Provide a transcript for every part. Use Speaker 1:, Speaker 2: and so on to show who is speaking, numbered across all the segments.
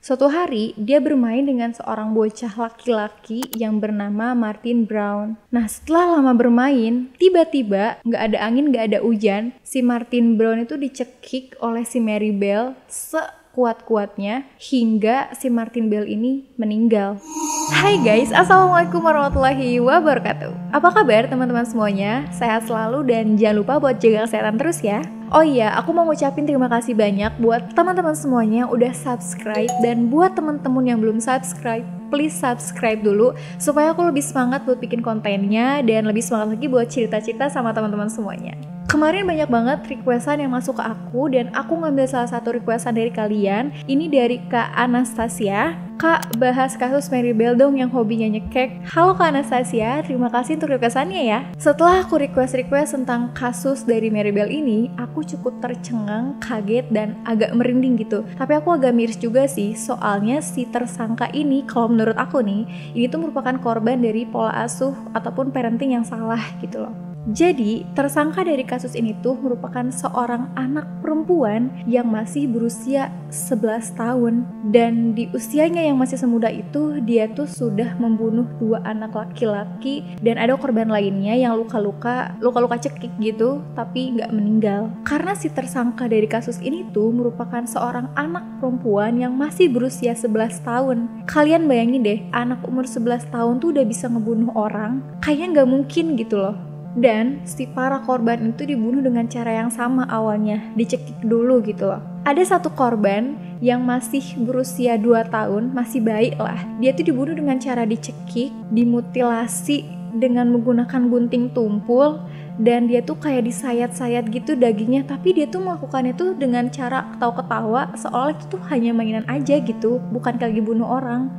Speaker 1: Suatu hari, dia bermain dengan seorang bocah laki-laki yang bernama Martin Brown. Nah, setelah lama bermain, tiba-tiba nggak ada angin, nggak ada hujan, si Martin Brown itu dicekik oleh si Mary Bell sekuat-kuatnya hingga si Martin Bell ini meninggal. Hai guys, assalamualaikum warahmatullahi wabarakatuh. Apa kabar teman-teman semuanya? Sehat selalu dan jangan lupa buat jaga kesehatan terus ya. Oh iya, aku mau ngucapin terima kasih banyak buat teman-teman semuanya yang udah subscribe, dan buat teman-teman yang belum subscribe, please subscribe dulu supaya aku lebih semangat buat bikin kontennya dan lebih semangat lagi buat cerita-cerita sama teman-teman semuanya. Kemarin banyak banget requestan yang masuk ke aku dan aku ngambil salah satu requestan dari kalian. Ini dari Kak Anastasia. Kak, bahas kasus Mary Bell dong yang hobinya nyekek. Halo Kak Anastasia, terima kasih untuk requestannya ya. Setelah aku request tentang kasus dari Mary Bell ini, aku cukup tercengang, kaget, dan agak merinding gitu. Tapi aku agak miris juga sih, soalnya si tersangka ini, kalau menurut aku nih, ini tuh merupakan korban dari pola asuh ataupun parenting yang salah gitu loh. Jadi, tersangka dari kasus ini tuh merupakan seorang anak perempuan yang masih berusia 11 tahun. Dan di usianya yang masih semuda itu, dia tuh sudah membunuh 2 anak laki-laki dan ada korban lainnya yang luka-luka cekik gitu, tapi nggak meninggal. Karena si tersangka dari kasus ini tuh merupakan seorang anak perempuan yang masih berusia 11 tahun. Kalian bayangin deh, anak umur 11 tahun tuh udah bisa ngebunuh orang, kayaknya nggak mungkin gitu loh. Dan si para korban itu dibunuh dengan cara yang sama awalnya, dicekik dulu gitu loh. Ada satu korban yang masih berusia 2 tahun, masih bayi lah. Dia tuh dibunuh dengan cara dicekik, dimutilasi dengan menggunakan gunting tumpul, dan dia tuh kayak disayat-sayat gitu dagingnya, tapi dia tuh melakukannya tuh dengan cara ketawa-ketawa, seolah itu tuh hanya mainan aja gitu, bukan lagi bunuh orang.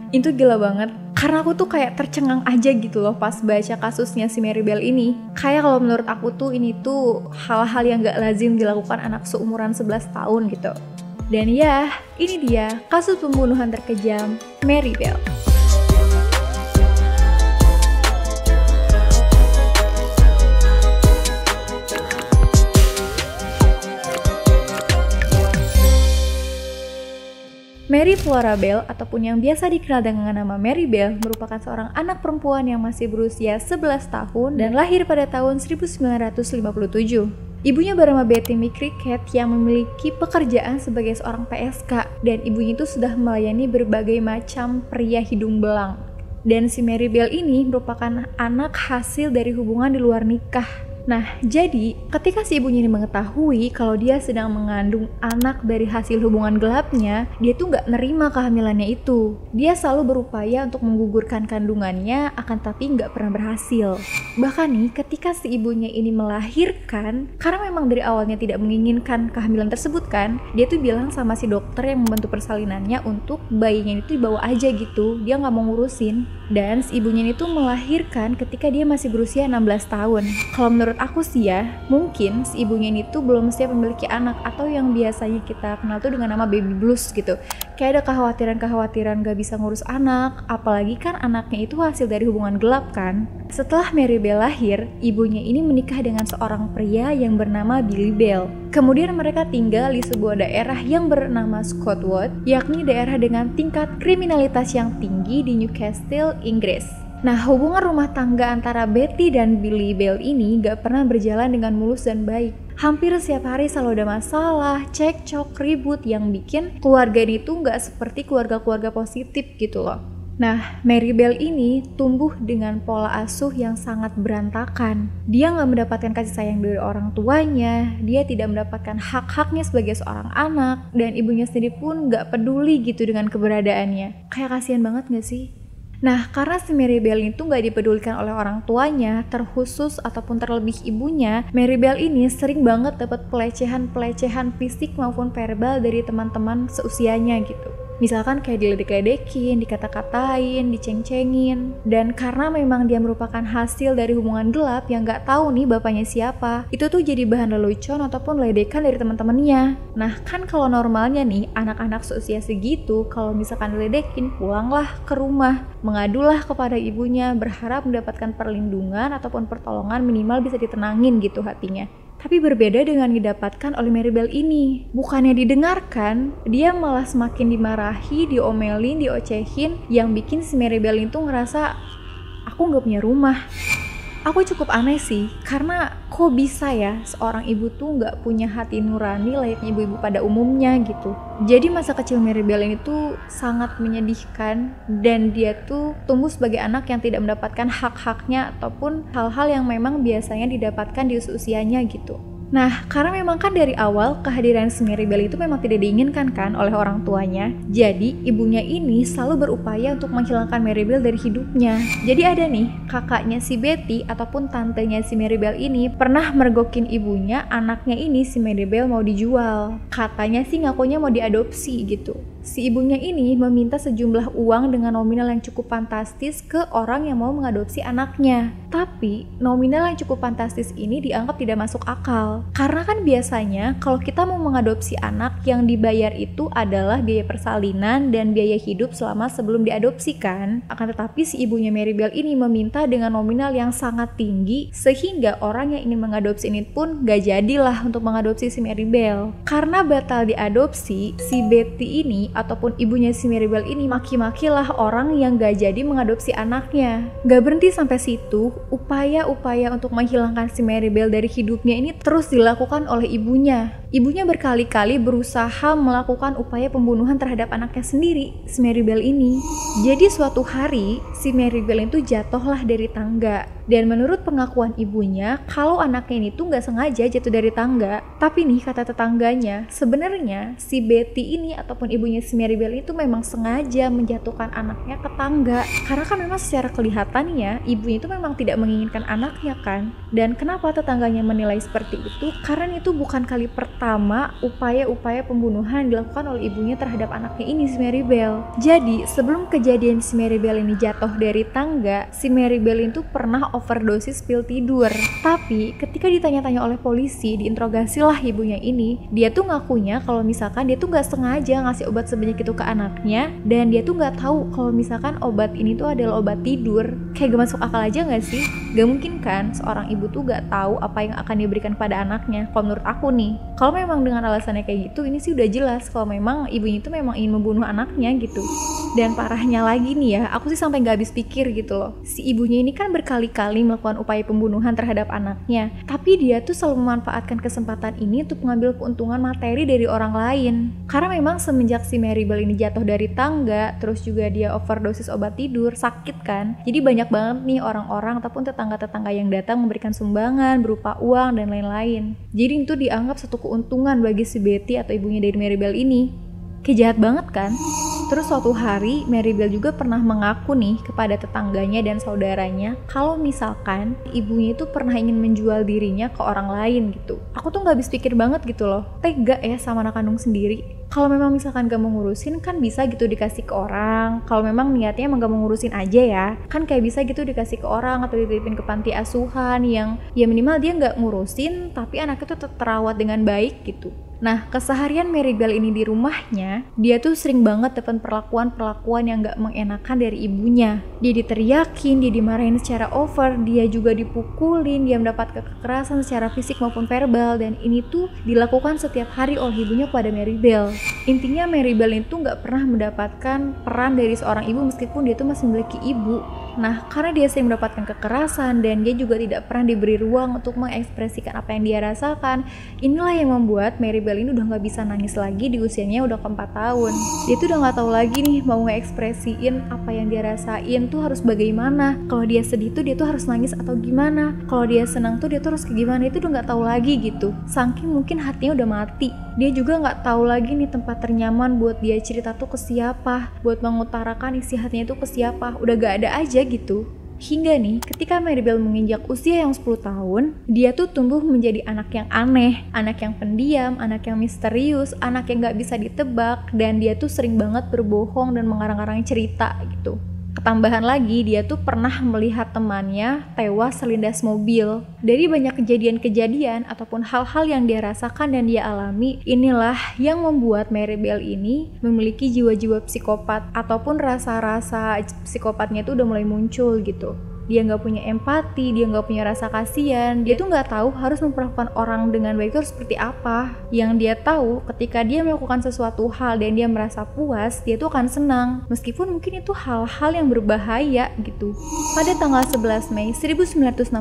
Speaker 1: Itu gila banget. Karena aku tuh kayak tercengang aja gitu loh pas baca kasusnya si Mary Bell ini. Kayak kalau menurut aku tuh ini tuh hal-hal yang gak lazim dilakukan anak seumuran 11 tahun gitu. Dan ya, ini dia kasus pembunuhan terkejam Mary Bell. Mary Flora Bell ataupun yang biasa dikenal dengan nama Mary Bell merupakan seorang anak perempuan yang masih berusia 11 tahun dan lahir pada tahun 1957. Ibunya bernama Betty McCricket yang memiliki pekerjaan sebagai seorang PSK, dan ibunya itu sudah melayani berbagai macam pria hidung belang. Dan si Mary Bell ini merupakan anak hasil dari hubungan di luar nikah. Nah, jadi ketika si ibunya ini mengetahui kalau dia sedang mengandung anak dari hasil hubungan gelapnya, dia tuh nggak nerima kehamilannya itu. Dia selalu berupaya untuk menggugurkan kandungannya, akan tapi nggak pernah berhasil. Bahkan nih, ketika si ibunya ini melahirkan, karena memang dari awalnya tidak menginginkan kehamilan tersebut kan, dia tuh bilang sama si dokter yang membantu persalinannya untuk bayinya itu dibawa aja gitu, dia nggak mau ngurusin. Dan si ibunya ini tuh melahirkan ketika dia masih berusia 16 tahun. Kalau menurut aku sih ya, mungkin si ibunya ini tuh belum siap memiliki anak, atau yang biasanya kita kenal tuh dengan nama baby blues gitu. Kayak ada kekhawatiran gak bisa ngurus anak, apalagi kan anaknya itu hasil dari hubungan gelap kan. Setelah Mary Bell lahir, ibunya ini menikah dengan seorang pria yang bernama Billy Bell. Kemudian mereka tinggal di sebuah daerah yang bernama Scotwood, yakni daerah dengan tingkat kriminalitas yang tinggi di Newcastle, Inggris. Nah, hubungan rumah tangga antara Betty dan Billy Bell ini gak pernah berjalan dengan mulus dan baik. Hampir setiap hari selalu ada masalah, cekcok, ribut yang bikin keluarga ini tuh gak seperti keluarga-keluarga positif gitu loh. Nah, Mary Bell ini tumbuh dengan pola asuh yang sangat berantakan. Dia gak mendapatkan kasih sayang dari orang tuanya, dia tidak mendapatkan hak-haknya sebagai seorang anak, dan ibunya sendiri pun gak peduli gitu dengan keberadaannya. Kayak kasihan banget gak sih? Nah, karena si Mary Bell itu gak dipedulikan oleh orang tuanya, terkhusus ataupun terlebih ibunya, Mary Bell ini sering banget dapat pelecehan fisik maupun verbal dari teman-teman seusianya gitu. Misalkan kayak diledek-ledekin, dikata-katain, diceng-cengin. Dan karena memang dia merupakan hasil dari hubungan gelap yang gak tahu nih bapaknya siapa, itu tuh jadi bahan lelucon ataupun ledekan dari teman-temannya. Nah, kan kalau normalnya nih, anak-anak seusia segitu, kalau misalkan diledekin, pulanglah ke rumah, mengadulah kepada ibunya, berharap mendapatkan perlindungan ataupun pertolongan, minimal bisa ditenangin gitu hatinya. Tapi berbeda dengan didapatkan oleh Mary Bell ini. Bukannya didengarkan, dia malah semakin dimarahi, diomelin, diocehin, yang bikin si Mary Bell itu ngerasa, aku gak punya rumah. Aku cukup aneh sih, karena kok bisa ya seorang ibu tuh gak punya hati nurani layaknya ibu-ibu pada umumnya gitu. Jadi masa kecil Mary Bell ini tuh sangat menyedihkan, dan dia tuh tumbuh sebagai anak yang tidak mendapatkan hak-haknya ataupun hal-hal yang memang biasanya didapatkan di usianya gitu. Nah, karena memang kan dari awal kehadiran si Mary Bell itu memang tidak diinginkan kan oleh orang tuanya. Jadi, ibunya ini selalu berupaya untuk menghilangkan Mary Bell dari hidupnya. Jadi ada nih, kakaknya si Betty ataupun tantenya si Mary Bell ini pernah mergokin ibunya, anaknya ini si Mary Bell mau dijual. Katanya sih ngakunya mau diadopsi gitu. Si ibunya ini meminta sejumlah uang dengan nominal yang cukup fantastis ke orang yang mau mengadopsi anaknya. Tapi nominal yang cukup fantastis ini dianggap tidak masuk akal. Karena kan biasanya kalau kita mau mengadopsi anak, yang dibayar itu adalah biaya persalinan dan biaya hidup selama sebelum diadopsikan. Akan tetapi si ibunya Mary Bell ini meminta dengan nominal yang sangat tinggi, sehingga orang yang ingin mengadopsi ini pun gak jadilah untuk mengadopsi si Mary Bell. Karena batal diadopsi, si Betty ini ataupun ibunya si Mary Bell ini maki-makilah orang yang gak jadi mengadopsi anaknya. Gak berhenti sampai situ, upaya-upaya untuk menghilangkan si Mary Bell dari hidupnya ini terus dilakukan oleh ibunya. Ibunya berkali-kali berusaha melakukan upaya pembunuhan terhadap anaknya sendiri, si Mary Bell ini. Jadi suatu hari, si Mary Bell itu jatuhlah dari tangga. Dan menurut pengakuan ibunya, kalau anaknya ini tuh gak sengaja jatuh dari tangga. Tapi nih kata tetangganya, sebenarnya si Betty ini ataupun ibunya si Mary Bell itu memang sengaja menjatuhkan anaknya ke tangga. Karena kan memang secara kelihatannya, ibunya itu memang tidak menginginkan anaknya kan. Dan kenapa tetangganya menilai seperti itu? Karena itu bukan kali pertama upaya-upaya pembunuhan dilakukan oleh ibunya terhadap anaknya ini, si Mary Bell. Jadi sebelum kejadian si Mary Bell ini jatuh dari tangga, si Mary Bell itu pernah overdosis pil tidur. Tapi ketika ditanya-tanya oleh polisi, diinterogasilah ibunya ini, dia tuh ngakunya kalau misalkan dia tuh gak sengaja ngasih obat sebanyak itu ke anaknya, dan dia tuh gak tahu kalau misalkan obat ini tuh adalah obat tidur. Kayak gak masuk akal aja gak sih? Gak mungkin kan seorang ibu tuh gak tahu apa yang akan diberikan pada anaknya. Kalau menurut aku nih, kalau memang dengan alasannya kayak gitu, ini sih udah jelas kalau memang ibunya itu memang ingin membunuh anaknya gitu. Dan parahnya lagi nih ya, aku sih sampai gak habis pikir gitu loh. Si ibunya ini kan berkali-kali melakukan upaya pembunuhan terhadap anaknya, tapi dia tuh selalu memanfaatkan kesempatan ini untuk mengambil keuntungan materi dari orang lain. Karena memang semenjak si Mary Bell ini jatuh dari tangga, terus juga dia overdosis obat tidur, sakit kan, jadi banyak banget nih orang-orang ataupun tetangga-tetangga yang datang memberikan sumbangan berupa uang dan lain-lain. Jadi itu dianggap satu keuntungan bagi si Betty atau ibunya dari Mary Bell ini. Kayak jahat banget kan? Terus suatu hari Mary Bell juga pernah mengaku nih kepada tetangganya dan saudaranya kalau misalkan ibunya itu pernah ingin menjual dirinya ke orang lain gitu. Aku tuh gak habis pikir banget gitu loh, tega ya sama anak kandung sendiri. Kalau memang misalkan gak mau ngurusin kan bisa gitu dikasih ke orang. Kalau memang niatnya emang gak mau ngurusin aja ya, kan kayak bisa gitu dikasih ke orang atau dititipin ke panti asuhan yang ya minimal dia gak ngurusin tapi anaknya tuh terawat dengan baik gitu. Nah, keseharian Mary Bell ini di rumahnya, dia tuh sering banget dapat perlakuan-perlakuan yang gak mengenakan dari ibunya. Dia diteriakin, dia dimarahin secara over, dia juga dipukulin, dia mendapat kekerasan secara fisik maupun verbal, dan ini tuh dilakukan setiap hari oleh ibunya pada Mary Bell. Intinya Mary Bell itu gak pernah mendapatkan peran dari seorang ibu meskipun dia tuh masih memiliki ibu. Nah, karena dia sering mendapatkan kekerasan dan dia juga tidak pernah diberi ruang untuk mengekspresikan apa yang dia rasakan, inilah yang membuat Mary Bell ini udah gak bisa nangis lagi di usianya udah ke 4 tahun. Dia tuh udah gak tahu lagi nih mau ngekspresiin apa yang dia rasain tuh harus bagaimana. Kalau dia sedih tuh dia tuh harus nangis atau gimana. Kalau dia senang tuh dia tuh harus kayak gimana, itu udah gak tahu lagi gitu. Saking mungkin hatinya udah mati. Dia juga gak tahu lagi nih tempat ternyaman buat dia cerita tuh ke siapa, buat mengutarakan isi hatinya tuh ke siapa. Udah gak ada aja gitu. Hingga nih, ketika Mary Bell menginjak usia yang 10 tahun, dia tuh tumbuh menjadi anak yang aneh, anak yang pendiam, anak yang misterius, anak yang gak bisa ditebak, dan dia tuh sering banget berbohong dan mengarang-arang cerita gitu. Ketambahan lagi, dia tuh pernah melihat temannya tewas selindas mobil. Dari banyak kejadian-kejadian ataupun hal-hal yang dia rasakan dan dia alami, inilah yang membuat Mary Bell ini memiliki jiwa-jiwa psikopat ataupun rasa-rasa psikopatnya itu udah mulai muncul gitu. dia nggak punya empati, dia nggak punya rasa kasihan, dia tuh nggak tahu harus memperlakukan orang dengan baik itu seperti apa. Yang dia tahu ketika dia melakukan sesuatu hal dan dia merasa puas, dia tuh akan senang, meskipun mungkin itu hal-hal yang berbahaya gitu. Pada tanggal 11 Mei 1965,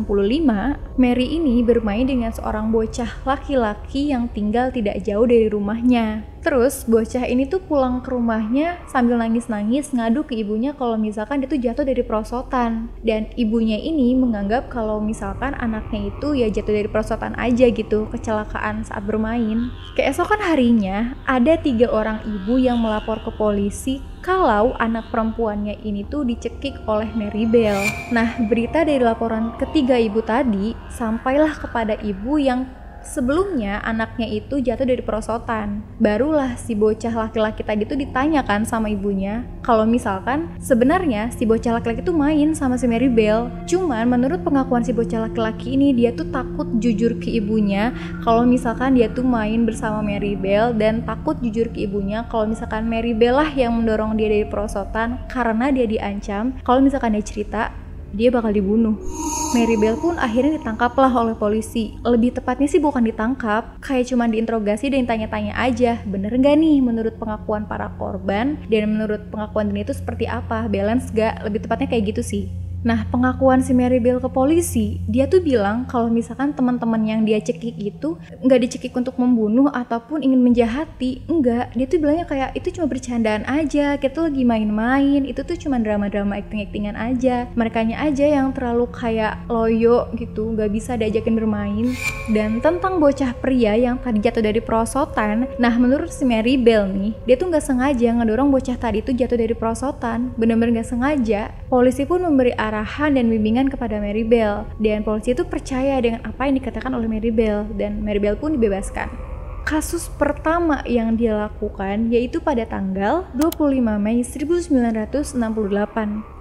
Speaker 1: Mary ini bermain dengan seorang bocah laki-laki yang tinggal tidak jauh dari rumahnya. Terus bocah ini tuh pulang ke rumahnya sambil nangis-nangis ngadu ke ibunya kalau misalkan dia tuh jatuh dari perosotan. Dan ibunya ini menganggap kalau misalkan anaknya itu ya jatuh dari perosotan aja gitu, kecelakaan saat bermain. Keesokan harinya ada 3 orang ibu yang melapor ke polisi kalau anak perempuannya ini tuh dicekik oleh Mary Bell. Nah, berita dari laporan ketiga ibu tadi sampailah kepada ibu yang sebelumnya anaknya itu jatuh dari perosotan. Barulah si bocah laki-laki tadi tuh ditanyakan sama ibunya kalau misalkan sebenarnya si bocah laki-laki tuh main sama si Mary Bell. Cuman menurut pengakuan si bocah laki-laki ini, dia tuh takut jujur ke ibunya kalau misalkan dia tuh main bersama Mary Bell, dan takut jujur ke ibunya kalau misalkan Mary Bell lah yang mendorong dia dari perosotan, karena dia diancam kalau misalkan dia cerita dia bakal dibunuh. Mary Bell pun akhirnya ditangkaplah oleh polisi. Lebih tepatnya sih bukan ditangkap, kayak cuma diinterogasi dan tanya-tanya aja, bener gak nih menurut pengakuan para korban, dan menurut pengakuan ini itu seperti apa, balance gak, lebih tepatnya kayak gitu sih. Nah, pengakuan si Mary Bell ke polisi, dia tuh bilang kalau misalkan teman-teman yang dia cekik itu nggak dicekik untuk membunuh ataupun ingin menjahati, enggak. Dia tuh bilangnya kayak itu cuma bercandaan aja, kita tuh lagi main-main, itu tuh cuma drama-drama acting-actingan aja. Merekanya aja yang terlalu kayak loyo gitu, nggak bisa diajakin bermain. Dan tentang bocah pria yang tadi jatuh dari perosotan, nah menurut si Mary Bell nih, dia tuh nggak sengaja ngedorong bocah tadi tuh jatuh dari perosotan, bener-bener nggak sengaja. Polisi pun memberi arahan dan bimbingan kepada Mary Bell, dan polisi itu percaya dengan apa yang dikatakan oleh Mary Bell, dan Mary Bell pun dibebaskan. Kasus pertama yang dia lakukan yaitu pada tanggal 25 Mei 1968,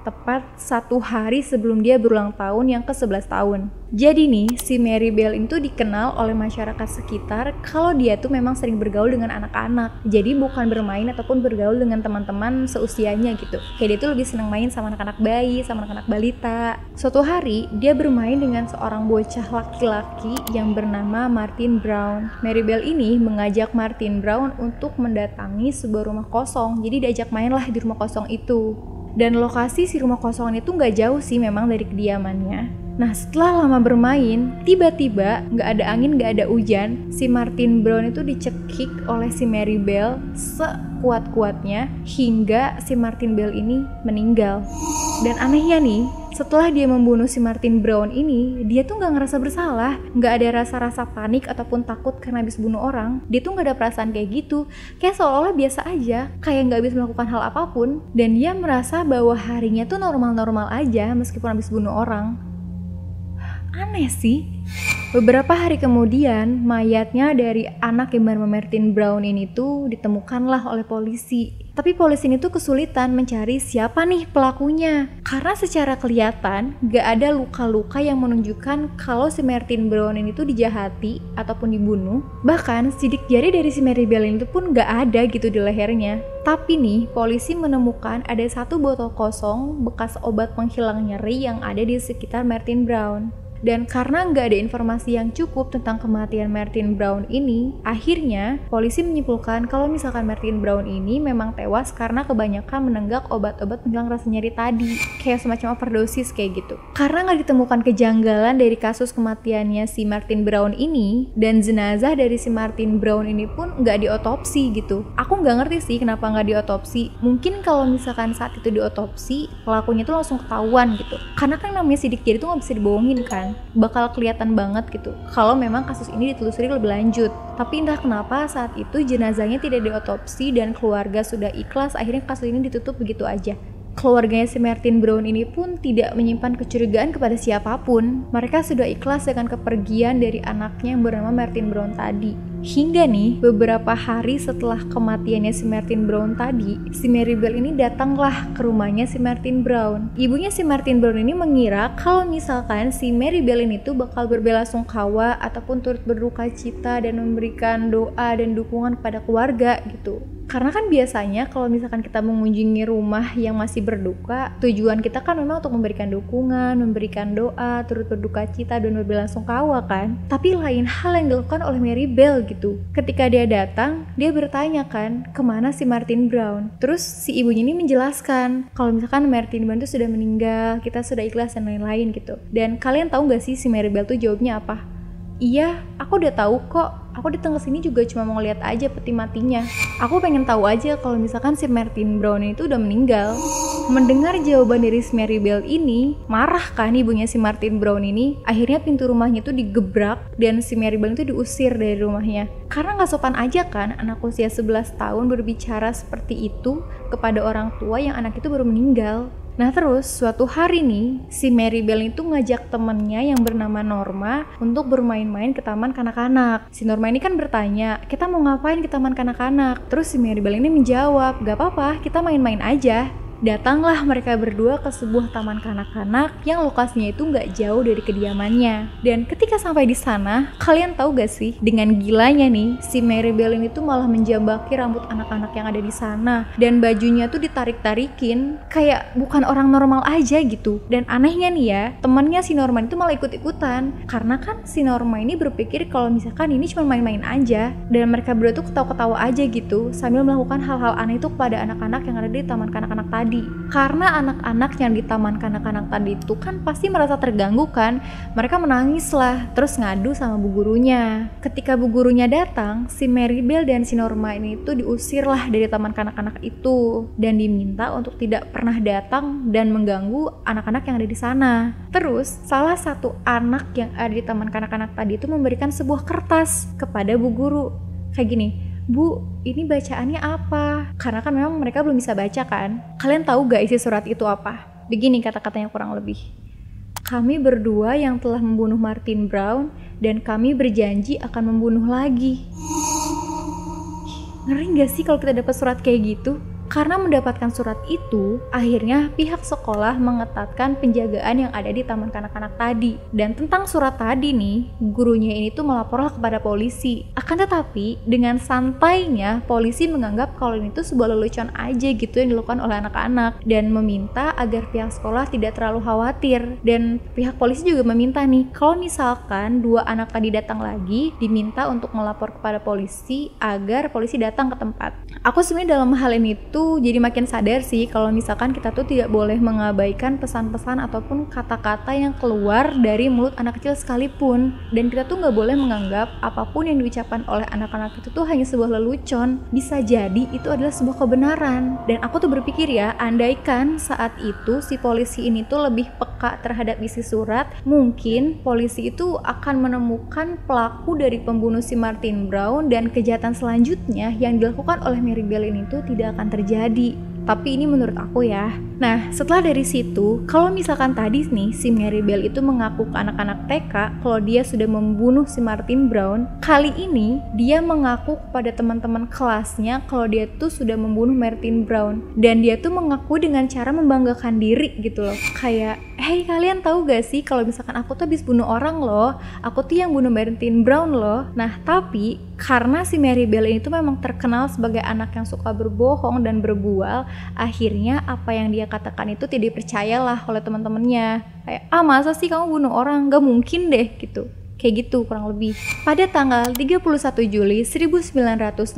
Speaker 1: tepat 1 hari sebelum dia berulang tahun yang ke-11 tahun. Jadi nih, si Mary Bell itu dikenal oleh masyarakat sekitar kalau dia tuh memang sering bergaul dengan anak-anak. Jadi bukan bermain ataupun bergaul dengan teman-teman seusianya gitu. Kayak dia tuh lebih senang main sama anak-anak bayi, sama anak-anak balita. Suatu hari, dia bermain dengan seorang bocah laki-laki yang bernama Martin Brown. Mary Bell ini mengajak Martin Brown untuk mendatangi sebuah rumah kosong. Jadi diajak mainlah di rumah kosong itu. Dan lokasi si rumah kosong itu nggak jauh sih memang dari kediamannya. Nah, setelah lama bermain, tiba-tiba nggak ada angin, nggak ada hujan, si Martin Brown itu dicekik oleh si Mary Bell sekuat-kuatnya hingga si Martin Bell ini meninggal. Dan anehnya nih, setelah dia membunuh si Martin Brown ini, dia tuh nggak ngerasa bersalah, nggak ada rasa-rasa panik ataupun takut karena habis bunuh orang. Dia tuh nggak ada perasaan kayak gitu, kayak seolah-olah biasa aja, kayak nggak habis melakukan hal apapun, dan dia merasa bahwa harinya tuh normal-normal aja meskipun habis bunuh orang. Aneh sih. Beberapa hari kemudian, mayatnya dari anak yang bernama Martin Brown ini tuh ditemukanlah oleh polisi. Tapi polisi ini tuh kesulitan mencari siapa nih pelakunya, karena secara kelihatan gak ada luka-luka yang menunjukkan kalau si Martin Brown ini tuh dijahati ataupun dibunuh. Bahkan sidik jari dari si Mary Bell itu pun gak ada gitu di lehernya. Tapi nih, polisi menemukan ada 1 botol kosong bekas obat penghilang nyeri yang ada di sekitar Martin Brown. Dan karena nggak ada informasi yang cukup tentang kematian Martin Brown ini, akhirnya polisi menyimpulkan kalau misalkan Martin Brown ini memang tewas karena kebanyakan menenggak obat-obat penghilang rasa nyeri tadi, kayak semacam overdosis kayak gitu. Karena nggak ditemukan kejanggalan dari kasus kematiannya si Martin Brown ini, dan jenazah dari si Martin Brown ini pun nggak diotopsi gitu. Aku nggak ngerti sih kenapa nggak diotopsi. Mungkin kalau misalkan saat itu diotopsi, pelakunya tuh langsung ketahuan gitu. Karena kan namanya sidik jari tuh nggak bisa dibohongin kan. Bakal kelihatan banget gitu kalau memang kasus ini ditelusuri lebih lanjut. Tapi entah kenapa saat itu jenazahnya tidak diotopsi dan keluarga sudah ikhlas, akhirnya kasus ini ditutup begitu aja. Keluarganya si Martin Brown ini pun tidak menyimpan kecurigaan kepada siapapun. Mereka sudah ikhlas dengan kepergian dari anaknya yang bernama Martin Brown tadi. Hingga nih, beberapa hari setelah kematiannya si Martin Brown tadi, si Mary Bell ini datanglah ke rumahnya si Martin Brown. Ibunya si Martin Brown ini mengira kalau misalkan si Mary Bell ini tuh bakal berbelasungkawa ataupun turut berduka cita dan memberikan doa dan dukungan kepada keluarga gitu. Karena kan biasanya kalau misalkan kita mengunjungi rumah yang masih berduka, tujuan kita kan memang untuk memberikan dukungan, memberikan doa, turut berduka cita dan berbelasungkawa kan. Tapi lain hal yang dilakukan oleh Mary Bell gitu. Ketika dia datang, dia bertanya kan, kemana si Martin Brown? Terus si ibunya ini menjelaskan kalau misalkan Martin Brown itu sudah meninggal, kita sudah ikhlas dan lain-lain gitu. Dan kalian tahu gak sih si Mary Bell tuh jawabnya apa? Iya, aku udah tahu kok. Aku datang ke sini juga cuma mau lihat aja peti matinya. Aku pengen tahu aja kalau misalkan si Martin Brown itu udah meninggal. Mendengar jawaban dari si Mary Bell ini, marah kan ibunya si Martin Brown ini. Akhirnya pintu rumahnya itu digebrak dan si Mary Bell itu diusir dari rumahnya. Karena nggak sopan aja kan anak usia 11 tahun berbicara seperti itu kepada orang tua yang anak itu baru meninggal. Nah terus suatu hari nih si Mary Bell itu ngajak temennya yang bernama Norma untuk bermain-main ke taman kanak-kanak. Si Norma ini kan bertanya, kita mau ngapain ke taman kanak-kanak? Terus si Mary Bell ini menjawab, gak apa-apa, kita main-main aja. Datanglah mereka berdua ke sebuah taman kanak-kanak yang lokasinya itu nggak jauh dari kediamannya. Dan ketika sampai di sana, kalian tahu gak sih, dengan gilanya nih, si Mary Bell ini tuh malah menjambaki rambut anak-anak yang ada di sana. Dan bajunya tuh ditarik-tarikin, kayak bukan orang normal aja gitu. Dan anehnya nih ya, temannya si Norma itu malah ikut-ikutan. Karena kan si Norma ini berpikir kalau misalkan ini cuma main-main aja. Dan mereka berdua tuh ketawa-ketawa aja gitu, sambil melakukan hal-hal aneh itu kepada anak-anak yang ada di taman kanak-kanak tadi. Karena anak-anak yang di taman kanak-kanak tadi itu kan pasti merasa terganggu kan. Mereka menangis lah, terus ngadu sama bu gurunya. Ketika bu gurunya datang, si Mary Bell dan si Norma ini tuh diusir lah dari taman kanak-kanak itu dan diminta untuk tidak pernah datang dan mengganggu anak-anak yang ada di sana. Terus salah satu anak yang ada di taman kanak-kanak tadi itu memberikan sebuah kertas kepada bu guru. Kayak gini, Bu, ini bacaannya apa? Karena kan memang mereka belum bisa baca kan. Kalian tahu gak isi surat itu apa? Begini kata-katanya kurang lebih. Kami berdua yang telah membunuh Martin Brown dan kami berjanji akan membunuh lagi. Ngeri gak sih kalau kita dapat surat kayak gitu? Karena mendapatkan surat itu, akhirnya pihak sekolah mengetatkan penjagaan yang ada di taman kanak-kanak tadi. Dan tentang surat tadi nih, gurunya ini tuh melaporlah kepada polisi. Akan tetapi, dengan santainya, polisi menganggap kalau ini tuh sebuah lelucon aja gitu yang dilakukan oleh anak-anak. Dan meminta agar pihak sekolah tidak terlalu khawatir. Dan pihak polisi juga meminta nih, kalau misalkan dua anak tadi datang lagi, diminta untuk melapor kepada polisi agar polisi datang ke tempat. Aku sebenarnya dalam hal ini tuh jadi makin sadar sih kalau misalkan kita tuh tidak boleh mengabaikan pesan-pesan ataupun kata-kata yang keluar dari mulut anak kecil sekalipun. Dan kita tuh nggak boleh menganggap apapun yang diucapkan oleh anak-anak itu tuh hanya sebuah lelucon. Bisa jadi itu adalah sebuah kebenaran. Dan aku tuh berpikir ya, andaikan saat itu si polisi ini tuh lebih peka terhadap isi surat, mungkin polisi itu akan menemukan pelaku dari pembunuh si Martin Brown dan kejahatan selanjutnya yang dilakukan oleh Mary Bell ini tuh tidak akan terjadi. Tapi ini menurut aku ya. Nah, setelah dari situ, kalau misalkan tadi nih si Mary Bell itu mengaku ke anak-anak TK kalau dia sudah membunuh si Martin Brown, kali ini dia mengaku kepada teman-teman kelasnya kalau dia tuh sudah membunuh Martin Brown. Dan dia tuh mengaku dengan cara membanggakan diri gitu loh. Kayak, hey kalian tahu gak sih kalau misalkan aku tuh habis bunuh orang loh, aku tuh yang bunuh Martin Brown loh. Nah, tapi karena si Mary Bell ini tuh memang terkenal sebagai anak yang suka berbohong dan berbual, akhirnya apa yang dia katakan itu tidak dipercayalah oleh teman-temannya. Kayak, masa sih kamu bunuh orang? Gak mungkin deh gitu. Kayak gitu kurang lebih. Pada tanggal 31 Juli 1968,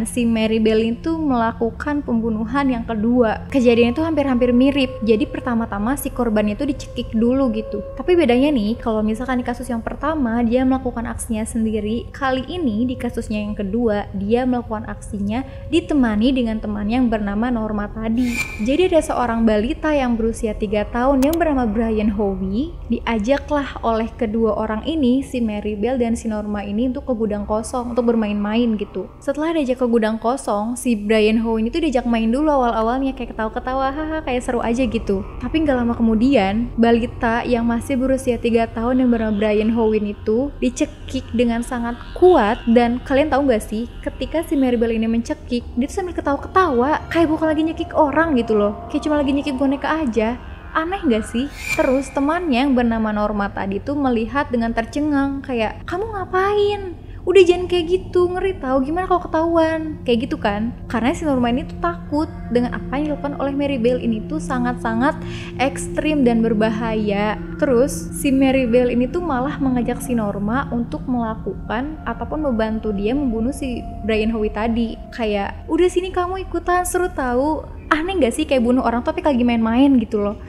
Speaker 1: si Mary Bell itu melakukan pembunuhan yang kedua. Kejadian itu hampir-hampir mirip. Jadi pertama-tama si korban itu dicekik dulu gitu. Tapi bedanya nih, kalau misalkan di kasus yang pertama dia melakukan aksinya sendiri, kali ini di kasusnya yang kedua dia melakukan aksinya ditemani dengan teman yang bernama Norma tadi. Jadi ada seorang balita yang berusia 3 tahun yang bernama Brian Howie, diajaklah oleh kedua orang orang ini, si Mary Bell dan si Norma ini untuk ke gudang kosong untuk bermain-main gitu. Setelah diajak ke gudang kosong, si Brian Howe ini tuh diajak main dulu awal-awalnya kayak ketawa-ketawa, haha kayak seru aja gitu. Tapi gak lama kemudian, balita yang masih berusia 3 tahun yang bernama Brian Howe itu dicekik dengan sangat kuat. Dan kalian tahu gak sih, ketika si Mary Bell ini mencekik, dia tuh sambil ketawa-ketawa kayak bukan lagi nyekik orang gitu loh, kayak cuma lagi nyekik boneka aja. Aneh gak sih? Terus temannya yang bernama Norma tadi tuh melihat dengan tercengang kayak, kamu ngapain? Udah jangan kayak gitu, ngeri tau, gimana kalau ketahuan? Kayak gitu kan? Karena si Norma ini tuh takut dengan apa yang dilakukan oleh Mary Bell ini tuh sangat-sangat ekstrim dan berbahaya. Terus si Mary Bell ini tuh malah mengajak si Norma untuk melakukan ataupun membantu dia membunuh si Brian Howe tadi. Kayak, udah sini kamu ikutan, seru tahu. Aneh gak sih kayak bunuh orang tapi lagi main-main gitu loh.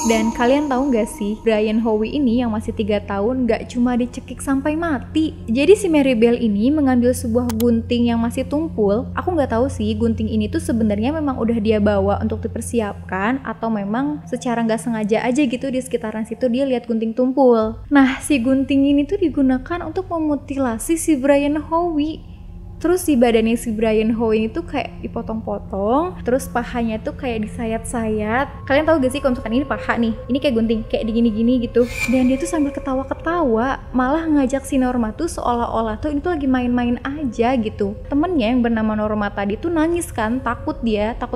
Speaker 1: Dan kalian tahu gak sih, Brian Howe ini yang masih 3 tahun gak cuma dicekik sampai mati. Jadi si Mary Bell ini mengambil sebuah gunting yang masih tumpul. Aku gak tahu sih gunting ini tuh sebenarnya memang udah dia bawa untuk dipersiapkan atau memang secara gak sengaja aja gitu di sekitaran situ dia lihat gunting tumpul. Nah, si gunting ini tuh digunakan untuk memutilasi si Brian Howe. Terus si badannya si Brian Howe ini tuh kayak dipotong-potong, terus pahanya tuh kayak disayat-sayat. Kalian tahu gak sih kalau misalkan ini paha nih, ini kayak gunting, kayak digini-gini gitu. Dan dia tuh sambil ketawa-ketawa, malah ngajak si Norma tuh seolah-olah tuh ini tuh lagi main-main aja gitu. Temennya yang bernama Norma tadi tuh nangis kan, takut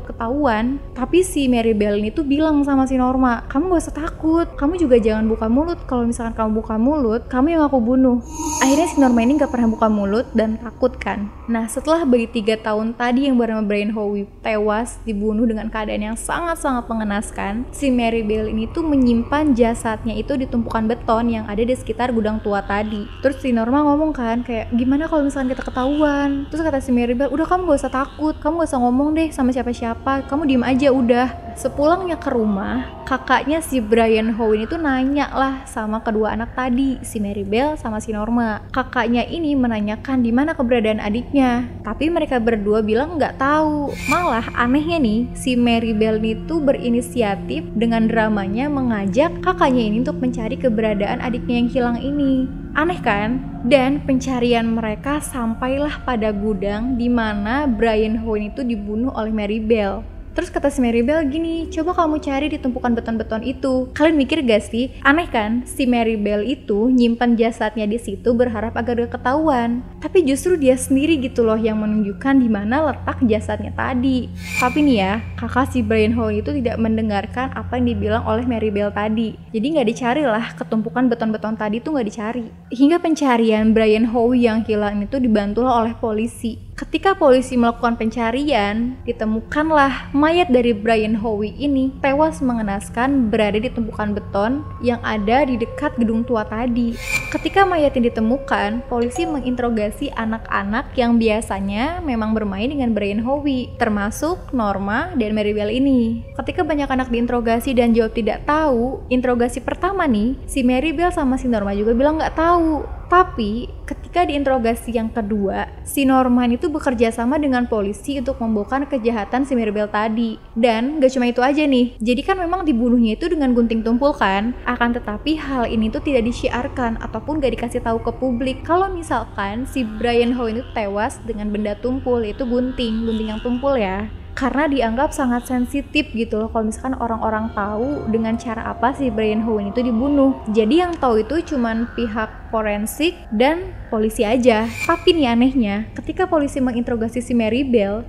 Speaker 1: ketahuan. Tapi si Mary Bell ini tuh bilang sama si Norma, kamu gak usah takut, kamu juga jangan buka mulut. Kalau misalkan kamu buka mulut, kamu yang aku bunuh. Akhirnya si Norma ini gak pernah buka mulut dan takut kan. Nah, setelah bayi 3 tahun tadi yang bernama Brian Howe tewas dibunuh dengan keadaan yang sangat-sangat mengenaskan, si Mary Bell ini tuh menyimpan jasadnya itu di tumpukan beton yang ada di sekitar gudang tua tadi. Terus si Norma ngomong kan kayak, gimana kalau misalkan kita ketahuan? Terus kata si Mary Bell, udah kamu gak usah takut, kamu gak usah ngomong deh sama siapa-siapa, kamu diem aja udah. Sepulangnya ke rumah, kakaknya si Brian Howe ini tuh nanya lah sama kedua anak tadi, si Mary Bell sama si Norma. Kakaknya ini menanyakan di mana keberadaan adiknya, tapi mereka berdua bilang nggak tahu. Malah anehnya nih, si Mary Bell itu berinisiatif dengan dramanya mengajak kakaknya ini untuk mencari keberadaan adiknya yang hilang ini. Aneh kan? Dan pencarian mereka sampailah pada gudang di mana Brian Howe itu dibunuh oleh Mary Bell. Terus kata si Mary Bell gini, coba kamu cari di tumpukan beton-beton itu. Kalian mikir gak sih? Aneh kan? Si Mary Bell itu nyimpan jasadnya di situ berharap agar gak ketahuan. Tapi justru dia sendiri gitu loh yang menunjukkan di mana letak jasadnya tadi. Tapi nih ya, kakak si Brian Howe itu tidak mendengarkan apa yang dibilang oleh Mary Bell tadi. Jadi gak dicari lah, ketumpukan beton-beton tadi tuh gak dicari. Hingga pencarian Brian Howe yang hilang itu dibantulah oleh polisi. Ketika polisi melakukan pencarian, ditemukanlah mayat dari Brian Howe ini tewas mengenaskan berada di tumpukan beton yang ada di dekat gedung tua tadi. Ketika mayatnya ditemukan, polisi menginterogasi anak-anak yang biasanya memang bermain dengan Brian Howe, termasuk Norma dan Mary Bell ini. Ketika banyak anak diinterogasi dan jawab tidak tahu, interogasi pertama nih, si Mary Bell sama si Norma juga bilang nggak tahu. Tapi ketika diinterogasi yang kedua, si Norman itu bekerja sama dengan polisi untuk membongkar kejahatan si Mary Bell tadi. Dan gak cuma itu aja nih, jadi kan memang dibunuhnya itu dengan gunting tumpul kan. Akan tetapi hal ini tuh tidak disiarkan ataupun gak dikasih tahu ke publik kalau misalkan si Brian Howe itu tewas dengan benda tumpul, yaitu gunting yang tumpul ya. Karena dianggap sangat sensitif gitu loh kalau misalkan orang-orang tahu dengan cara apa si Brian Howe itu dibunuh. Jadi yang tahu itu cuman pihak forensik dan polisi aja. Tapi nih anehnya, ketika polisi menginterogasi si Mary Bell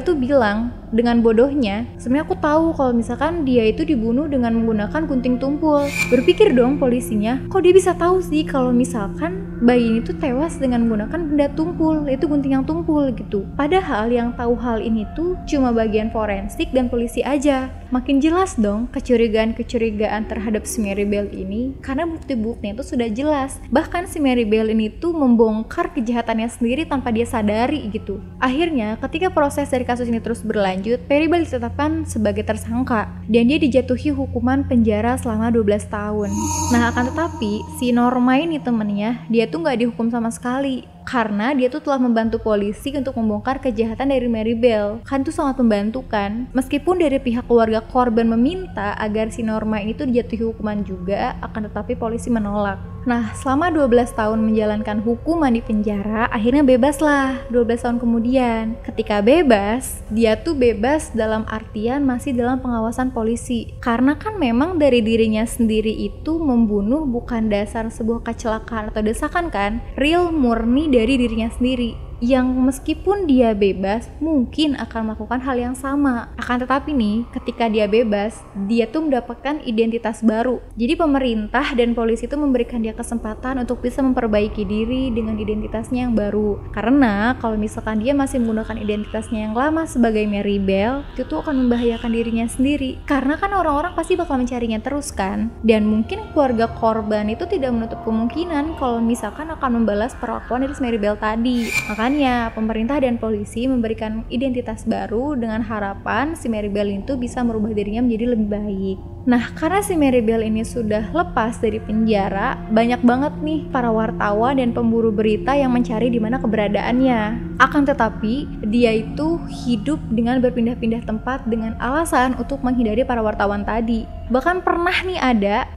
Speaker 1: tuh bilang dengan bodohnya, sebenarnya aku tahu kalau misalkan dia itu dibunuh dengan menggunakan gunting tumpul. Berpikir dong polisinya, kok dia bisa tahu sih kalau misalkan bayi ini tuh tewas dengan menggunakan benda tumpul, yaitu gunting yang tumpul gitu. Padahal yang tahu hal ini tuh cuma bagian forensik dan polisi aja. Makin jelas dong kecurigaan terhadap si Mary Bell ini karena bukti-buktinya itu sudah jelas. Bahkan si Mary Bell ini tuh membongkar kejahatannya sendiri tanpa dia sadari gitu. Akhirnya ketika proses dari kasus ini terus berlanjut, Mary Bell ditetapkan sebagai tersangka dan dia dijatuhi hukuman penjara selama 12 tahun. Nah akan tetapi si Norma ini temennya, dia tuh gak dihukum sama sekali karena dia tuh telah membantu polisi untuk membongkar kejahatan dari Mary Bell. Kan tuh sangat membantu kan? Meskipun dari pihak keluarga korban meminta agar si Norma ini tuh dijatuhi hukuman juga, akan tetapi polisi menolak. Nah, selama 12 tahun menjalankan hukuman di penjara, akhirnya bebas lah 12 tahun kemudian. Ketika bebas, dia tuh bebas dalam artian masih dalam pengawasan polisi. Karena kan memang dari dirinya sendiri itu membunuh bukan dasar sebuah kecelakaan atau desakan kan, real murni dari dirinya sendiri. Yang meskipun dia bebas, mungkin akan melakukan hal yang sama. Akan tetapi nih, ketika dia bebas, dia tuh mendapatkan identitas baru. Jadi pemerintah dan polisi itu memberikan dia kesempatan untuk bisa memperbaiki diri dengan identitasnya yang baru. Karena kalau misalkan dia masih menggunakan identitasnya yang lama sebagai Mary Bell, itu tuh akan membahayakan dirinya sendiri. Karena kan orang-orang pasti bakal mencarinya terus kan. Dan mungkin keluarga korban itu tidak menutup kemungkinan kalau misalkan akan membalas perlakuan dari Mary Bell tadi. Makanya pemerintah dan polisi memberikan identitas baru dengan harapan si Mary Bell itu bisa merubah dirinya menjadi lebih baik. Nah, karena si Mary Bell ini sudah lepas dari penjara, banyak banget nih para wartawan dan pemburu berita yang mencari di mana keberadaannya. Akan tetapi, dia itu hidup dengan berpindah-pindah tempat dengan alasan untuk menghindari para wartawan tadi. Bahkan pernah nih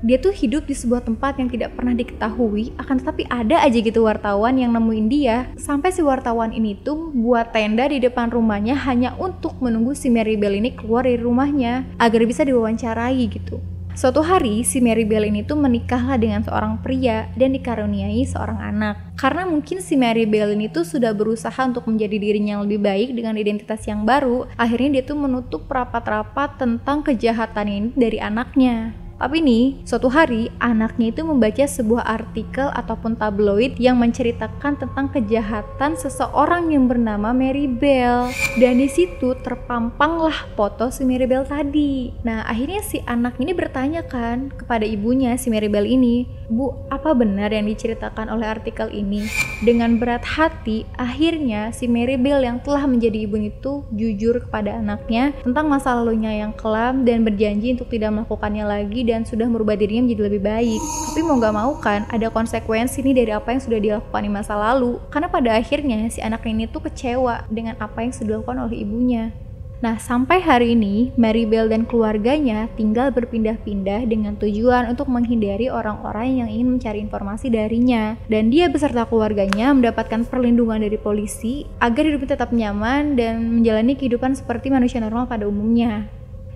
Speaker 1: dia tuh hidup di sebuah tempat yang tidak pernah diketahui, akan tetapi ada aja gitu wartawan yang nemuin dia. Sampai si wartawan ini tuh buat tenda di depan rumahnya hanya untuk menunggu si Mary Bell ini keluar dari rumahnya agar bisa diwawancarai gitu. Suatu hari si Mary Bell ini tuh menikahlah dengan seorang pria dan dikaruniai seorang anak. Karena mungkin si Mary Bell ini tuh sudah berusaha untuk menjadi dirinya yang lebih baik dengan identitas yang baru, akhirnya dia tuh menutup rapat-rapat tentang kejahatan ini dari anaknya. Tapi nih, suatu hari anaknya itu membaca sebuah artikel ataupun tabloid yang menceritakan tentang kejahatan seseorang yang bernama Mary Bell. Dan di situ terpampanglah foto si Mary Bell tadi. Nah, akhirnya si anak ini bertanya kan kepada ibunya si Mary Bell ini, "Bu, apa benar yang diceritakan oleh artikel ini?" Dengan berat hati, akhirnya si Mary Bell yang telah menjadi ibu itu jujur kepada anaknya tentang masa lalunya yang kelam dan berjanji untuk tidak melakukannya lagi dan sudah merubah dirinya menjadi lebih baik. Tapi mau gak mau kan ada konsekuensi nih dari apa yang sudah dilakukan di masa lalu. Karena pada akhirnya si anak ini tuh kecewa dengan apa yang sudah dilakukan oleh ibunya. Nah, sampai hari ini Mary Bell dan keluarganya tinggal berpindah-pindah dengan tujuan untuk menghindari orang-orang yang ingin mencari informasi darinya. Dan dia beserta keluarganya mendapatkan perlindungan dari polisi agar hidupnya tetap nyaman dan menjalani kehidupan seperti manusia normal pada umumnya.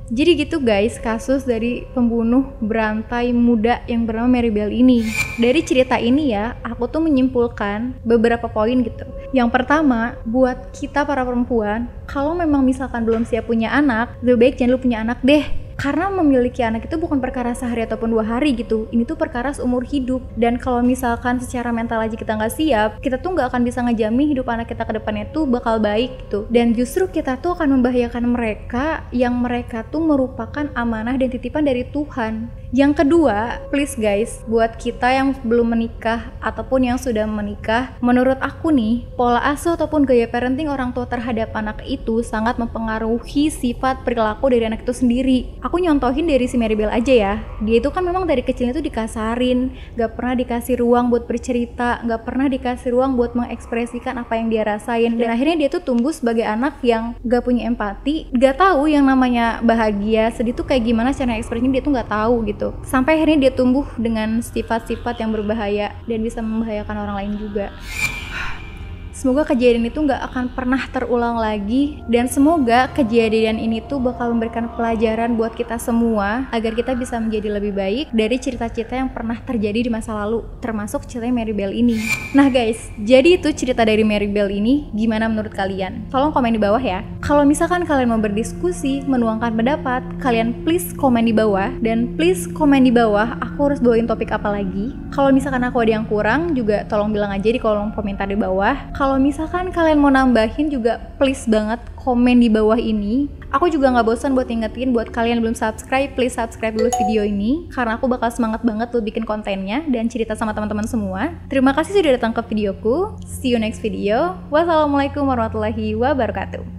Speaker 1: Jadi gitu guys, kasus dari pembunuh berantai muda yang bernama Mary Bell ini. Dari cerita ini ya, aku tuh menyimpulkan beberapa poin gitu. Yang pertama, buat kita para perempuan, kalau memang misalkan belum siap punya anak, lebih baik jangan lu punya anak deh. Karena memiliki anak itu bukan perkara sehari ataupun 2 hari gitu. Ini tuh perkara seumur hidup. Dan kalau misalkan secara mental aja kita nggak siap, kita tuh nggak akan bisa ngejamin hidup anak kita ke depannya tuh bakal baik gitu. Dan justru kita tuh akan membahayakan mereka yang mereka tuh merupakan amanah dan titipan dari Tuhan. Yang kedua, please guys, buat kita yang belum menikah ataupun yang sudah menikah, menurut aku nih, pola asuh ataupun gaya parenting orang tua terhadap anak itu sangat mempengaruhi sifat perilaku dari anak itu sendiri. Aku nyontohin dari si Mary Bell aja ya. Dia itu kan memang dari kecilnya tuh dikasarin, gak pernah dikasih ruang buat bercerita, gak pernah dikasih ruang buat mengekspresikan apa yang dia rasain. Dan akhirnya dia tuh tumbuh sebagai anak yang gak punya empati, gak tahu yang namanya bahagia, sedih tuh kayak gimana cara ekspresinya, dia tuh gak tahu gitu. Sampai akhirnya dia tumbuh dengan sifat-sifat yang berbahaya dan bisa membahayakan orang lain juga. Semoga kejadian itu gak akan pernah terulang lagi, dan semoga kejadian ini tuh bakal memberikan pelajaran buat kita semua agar kita bisa menjadi lebih baik dari cerita-cerita yang pernah terjadi di masa lalu, termasuk cerita Mary Bell ini. Nah guys, jadi itu cerita dari Mary Bell ini. Gimana menurut kalian? Tolong komen di bawah ya. Kalau misalkan kalian mau berdiskusi, menuangkan pendapat, kalian please komen di bawah, dan please komen di bawah aku harus bawain topik apa lagi. Kalau misalkan aku ada yang kurang juga tolong bilang aja di kolom komentar di bawah. Kalau misalkan kalian mau nambahin juga please banget komen di bawah ini. Aku juga gak bosan buat ingetin buat kalian yang belum subscribe, please subscribe dulu video ini karena aku bakal semangat banget tuh bikin kontennya dan cerita sama teman-teman semua. Terima kasih sudah datang ke videoku. See you next video. Wassalamualaikum warahmatullahi wabarakatuh.